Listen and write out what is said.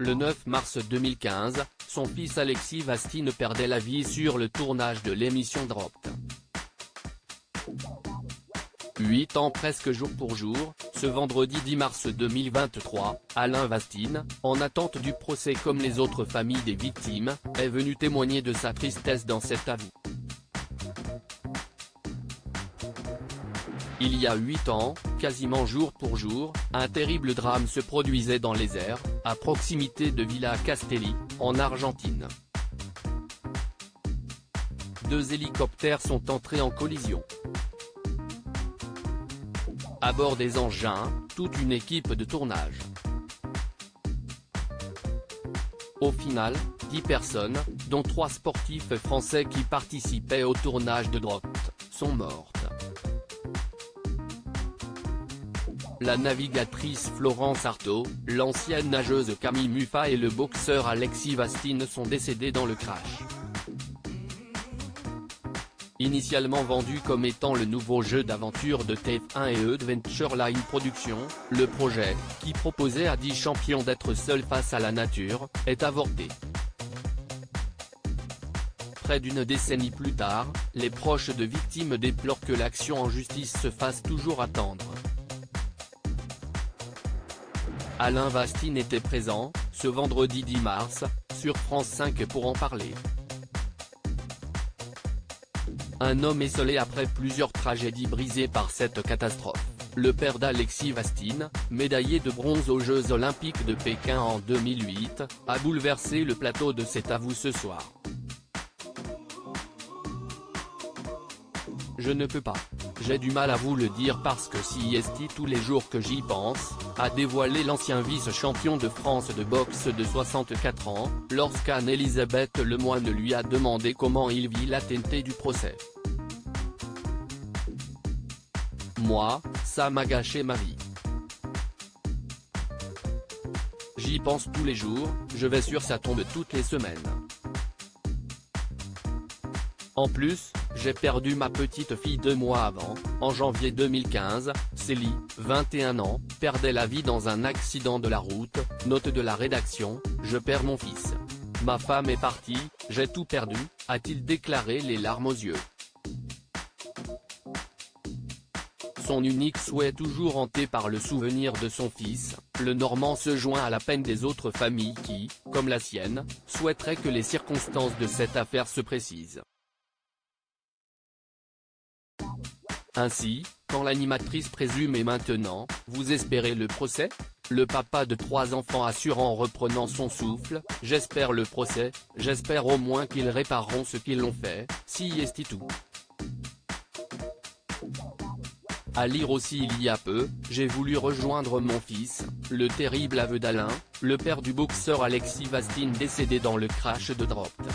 Le 9 mars 2015, son fils Alexis Vastine perdait la vie sur le tournage de l'émission Dropped. 8 ans presque jour pour jour, ce vendredi 10 mars 2023, Alain Vastine, en attente du procès comme les autres familles des victimes, est venu témoigner de sa tristesse dans cet avou. Il y a 8 ans, quasiment jour pour jour, un terrible drame se produisait dans les airs, à proximité de Villa Castelli, en Argentine. 2 hélicoptères sont entrés en collision. À bord des engins, toute une équipe de tournage. Au final, 10 personnes, dont 3 sportifs français qui participaient au tournage de Dropped, sont mortes. La navigatrice Florence Artaud, l'ancienne nageuse Camille Muffat et le boxeur Alexis Vastine sont décédés dans le crash. Initialement vendu comme étant le nouveau jeu d'aventure de TF1 et Adventure Line Productions, le projet, qui proposait à 10 champions d'être seuls face à la nature, est avorté. Près d'une décennie plus tard, les proches de victimes déplorent que l'action en justice se fasse toujours attendre. Alain Vastine était présent, ce vendredi 10 mars, sur France 5 pour en parler. Un homme esselé après plusieurs tragédies brisées par cette catastrophe. Le père d'Alexis Vastine, médaillé de bronze aux Jeux Olympiques de Pékin en 2008, a bouleversé le plateau de cet avou ce soir. Je ne peux pas. J'ai du mal à vous le dire parce que si est tous les jours que j'y pense, a dévoilé l'ancien vice-champion de France de boxe de 64 ans, lorsqu'Anne-Elisabeth Lemoine lui a demandé comment il vit l'intensité du procès. Moi, ça m'a gâché ma vie. J'y pense tous les jours, je vais sur sa tombe toutes les semaines. En plus, j'ai perdu ma petite fille 2 mois avant, en janvier 2015, Célie, 21 ans, perdait la vie dans un accident de la route, note de la rédaction, je perds mon fils. Ma femme est partie, j'ai tout perdu, a-t-il déclaré les larmes aux yeux. Son unique souhait toujours hanté par le souvenir de son fils, le Normand se joint à la peine des autres familles qui, comme la sienne, souhaiteraient que les circonstances de cette affaire se précisent. Ainsi, quand l'animatrice présume et maintenant, vous espérez le procès? Le papa de 3 enfants assure en reprenant son souffle, j'espère le procès, j'espère au moins qu'ils répareront ce qu'ils l'ont fait, si est tout. À lire aussi il y a peu, j'ai voulu rejoindre mon fils, le terrible aveu d'Alain, le père du boxeur Alexis Vastine décédé dans le crash de Dropped.